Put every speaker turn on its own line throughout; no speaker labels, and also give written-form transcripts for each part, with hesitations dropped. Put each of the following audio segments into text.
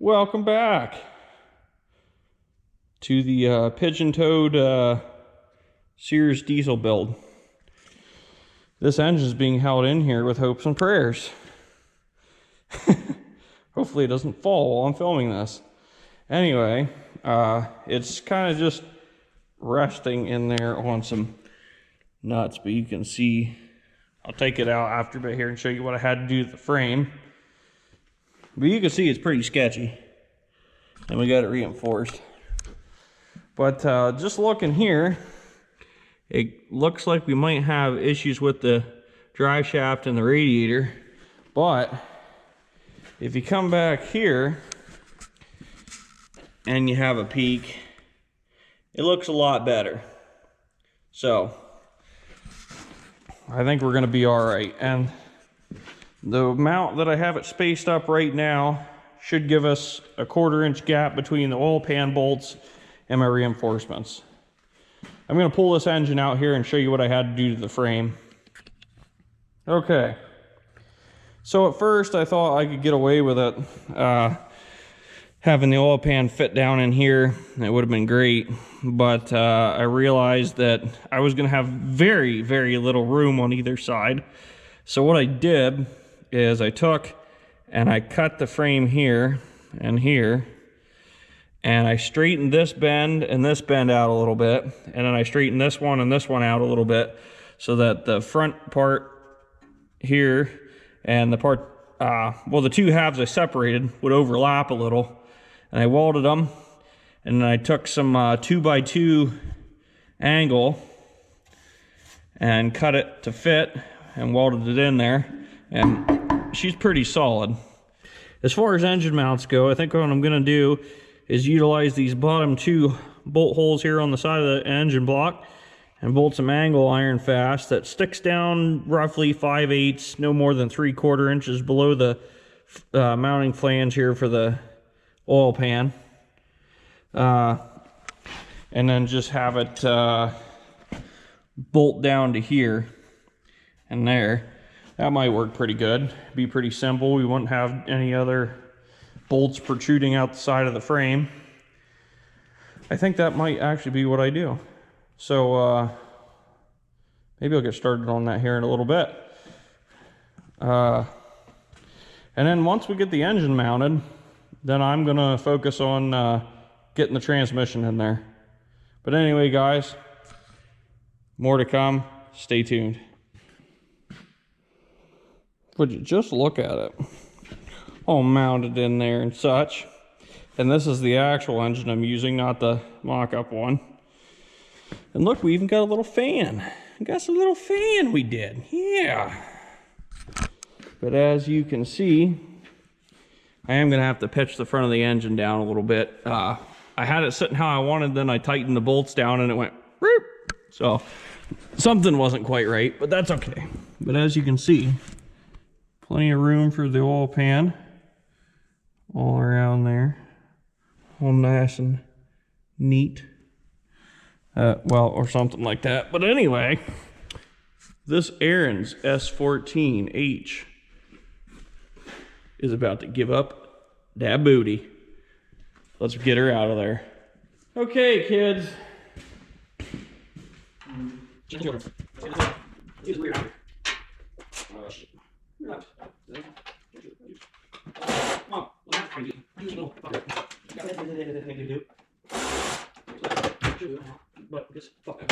Welcome back to the pigeon-toed Sears diesel build. This engine is being held in here with hopes and prayers. Hopefully it doesn't fall while I'm filming this. Anyway, it's kind of just resting in there on some nuts, but you can see, I'll take it out after a bit here and show you what I had to do to the frame. But you can see it's pretty sketchy, and we got it reinforced. But just looking here, it looks like we might have issues with the drive shaft and the radiator. But if you come back here and you have a peek, it looks a lot better. So I think we're going to be all right. And the mount that I have it spaced up right now should give us a 1/4 inch gap between the oil pan bolts and my reinforcements. I'm going to pull this engine out here and show you what I had to do to the frame. Okay, so at first I thought I could get away with it having the oil pan fit down in here. It would have been great, but I realized that I was going to have very, very little room on either side. So what I did is I took and I cut the frame here and here, and I straightened this bend and this bend out a little bit, and then I straightened this one and this one out a little bit, so that the front part here and the part, well, the two halves I separated would overlap a little, and I welded them, and then I took some 2x2 angle and cut it to fit and welded it in there, and she's pretty solid. As far as engine mounts go, I think what I'm going to do is utilize these bottom 2 bolt holes here on the side of the engine block and bolt some angle iron fast that sticks down roughly 5/8, no more than 3/4 inches below the mounting flange here for the oil pan. And then just have it bolt down to here and there. That might work pretty good. Be pretty simple. We wouldn't have any other bolts protruding out the side of the frame. I think that might actually be what I do. So maybe I'll get started on that here in a little bit. And then once we get the engine mounted, then I'm gonna focus on getting the transmission in there. But anyway, guys, more to come. Stay tuned. Would you just look at it, all mounted in there and such. And this is the actual engine I'm using, not the mock-up one. And look, we even got a little fan. We got some little fan we did, yeah. But as you can see, I am gonna have to pitch the front of the engine down a little bit. I had it sitting how I wanted, then I tightened the bolts down and it went whoop. So something wasn't quite right, but that's okay. But as you can see, plenty of room for the oil pan all around there, all nice and neat. Well, or something like that. But anyway, this Aaron's S14H is about to give up that booty. Let's get her out of there. Okay, kids. But just fuck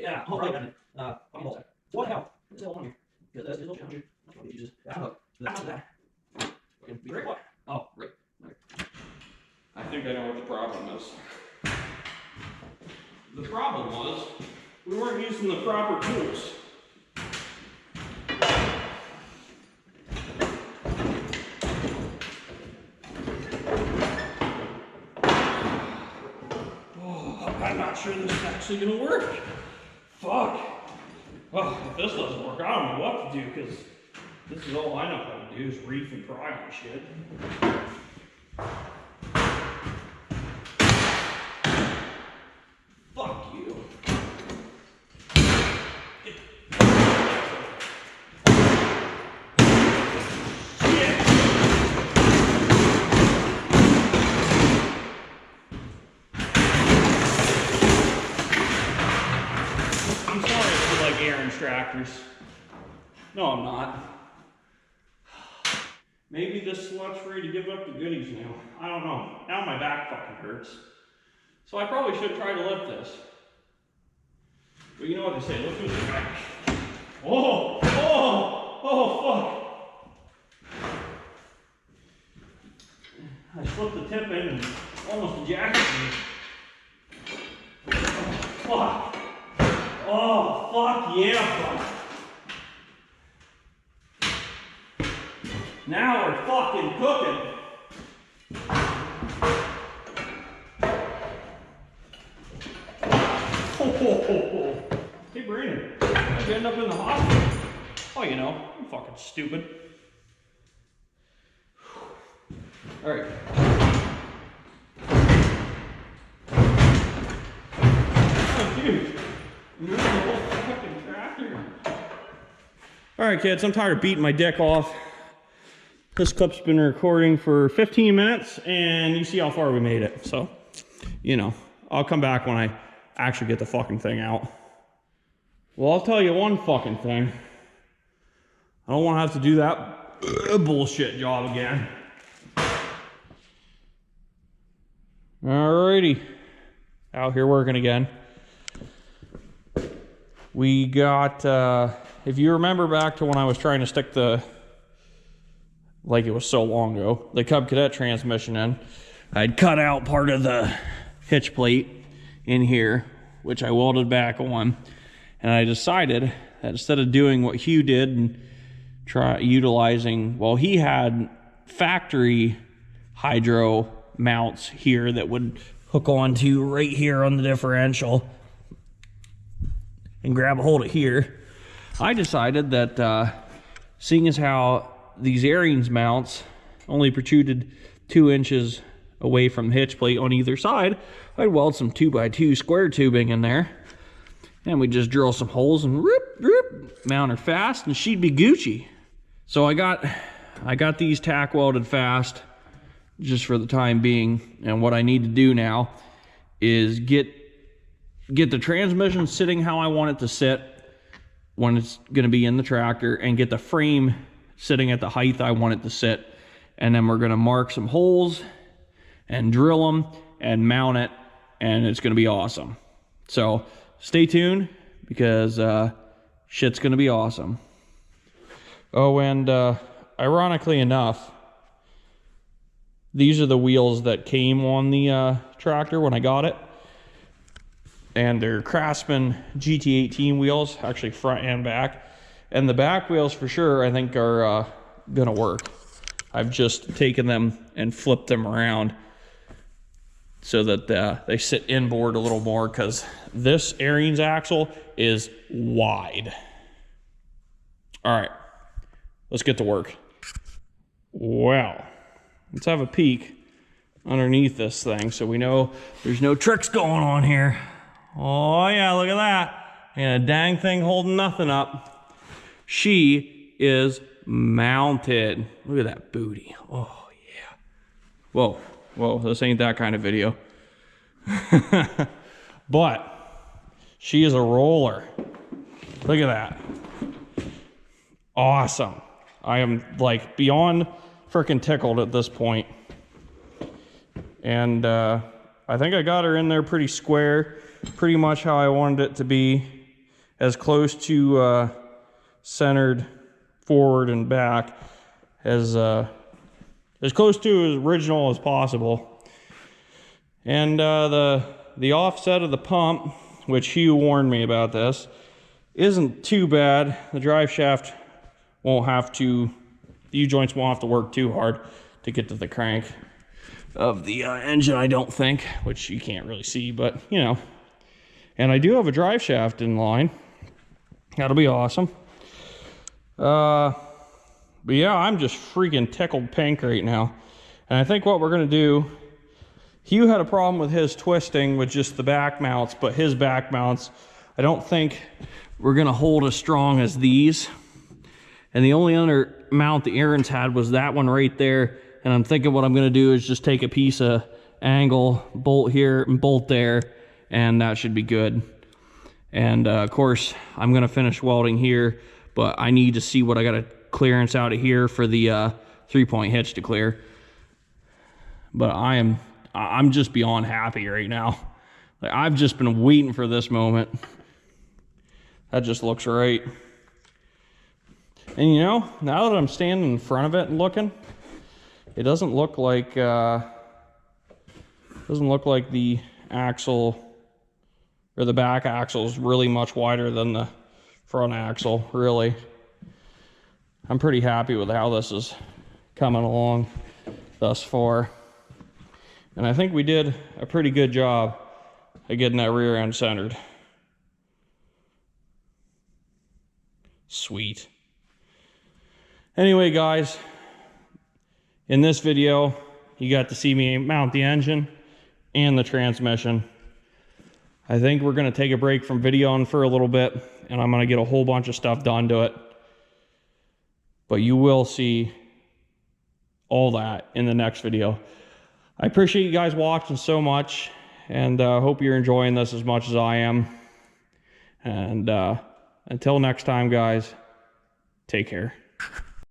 Yeah, all right. What the hell? This is all on here. proper tools. Oh, I'm not sure this is actually gonna work. Fuck. Well, if this doesn't work, I don't know what to do, because this is all I know how to do is reef and pry and shit. Fuck you. I'm sorry if you like Aaron's tractors. No, I'm not. Maybe this slut's ready to give up the goodies now. I don't know. Now my back fucking hurts. So I probably should try to lift this. But you know what they say, lift with your back. Oh, oh, oh, fuck. I slipped the tip in and almost ejected me. Oh, fuck. Oh, fuck yeah, fuck. Now we're fucking cooking. Oh. Hey, Brandon, how'd you end up in the hospital? Oh, you know, I'm fucking stupid. All right. Oh, dude. You're the whole fucking tractor. All right, kids, I'm tired of beating my dick off. This clip's been recording for 15 minutes, and you see how far we made it. So, you know, I'll come back when I actually get the fucking thing out. Well, I'll tell you one fucking thing. I don't want to have to do that bullshit job again. Alrighty. Out here working again. We got, if you remember back to when I was trying to stick the, like it was so long ago, the Cub Cadet transmission in, I'd cut out part of the hitch plate in here, which I welded back on, and I decided that instead of doing what Hugh did and try utilizing, well, he had factory hydro mounts here that would hook onto right here on the differential and grab a hold of here. I decided that seeing as how these Airings mounts only protruded 2 inches away from the hitch plate on either side, I'd weld some 2x2 square tubing in there, and we'd just drill some holes and mount her fast, and she'd be Gucci. So I got these tack welded fast just for the time being, and what I need to do now is get the transmission sitting how I want it to sit when it's going to be in the tractor, and get the frame sitting at the height I want it to sit, and then we're going to mark some holes and drill them and mount it, and it's going to be awesome. So stay tuned, because shit's going to be awesome. Oh, and ironically enough, these are the wheels that came on the tractor when I got it, and they're Craftsman GT18 wheels, actually front and back. And the back wheels for sure I think are gonna work. I've just taken them and flipped them around so that they sit inboard a little more, because this Airings axle is wide. All right, let's get to work. Well, let's have a peek underneath this thing so we know there's no tricks going on here. Oh yeah, look at that. And a dang thing holding nothing up. She is mounted. Look at that booty. Oh yeah. Whoa, whoa, this ain't that kind of video. But she is a roller. Look at that. Awesome. I am like beyond freaking tickled at this point. And I think I got her in there pretty square, pretty much how I wanted it to be, as close to centered forward and back as close to as original as possible. And the offset of the pump, which Hugh warned me about this, isn't too bad. The drive shaft won't have to, the U-joints won't have to work too hard to get to the crank of the engine, I don't think, which you can't really see, but you know. And I do have a drive shaft in line. That'll be awesome. But yeah, I'm just freaking tickled pink right now. And I think what we're gonna do, Hugh had a problem with his twisting with just the back mounts, but his back mounts, I don't think we're gonna hold as strong as these. And the only other mount the Aaron's had was that one right there. And I'm thinking what I'm gonna do is just take a piece of angle, bolt here and bolt there, and that should be good. And of course, I'm gonna finish welding here, but I need to see what I got a clearance out of here for the 3-point hitch to clear. But I'm just beyond happy right now. Like, I've just been waiting for this moment. That just looks right. And you know, now that I'm standing in front of it and looking, it doesn't look like the axle or the back axle is really much wider than the front axle, really. I'm pretty happy with how this is coming along thus far. And I think we did a pretty good job of getting that rear end centered. Sweet. Anyway, guys, in this video, you got to see me mount the engine and the transmission. I think we're gonna take a break from videoing for a little bit, and I'm gonna get a whole bunch of stuff done to it. But you will see all that in the next video. I appreciate you guys watching so much, and hope you're enjoying this as much as I am. And until next time, guys, take care.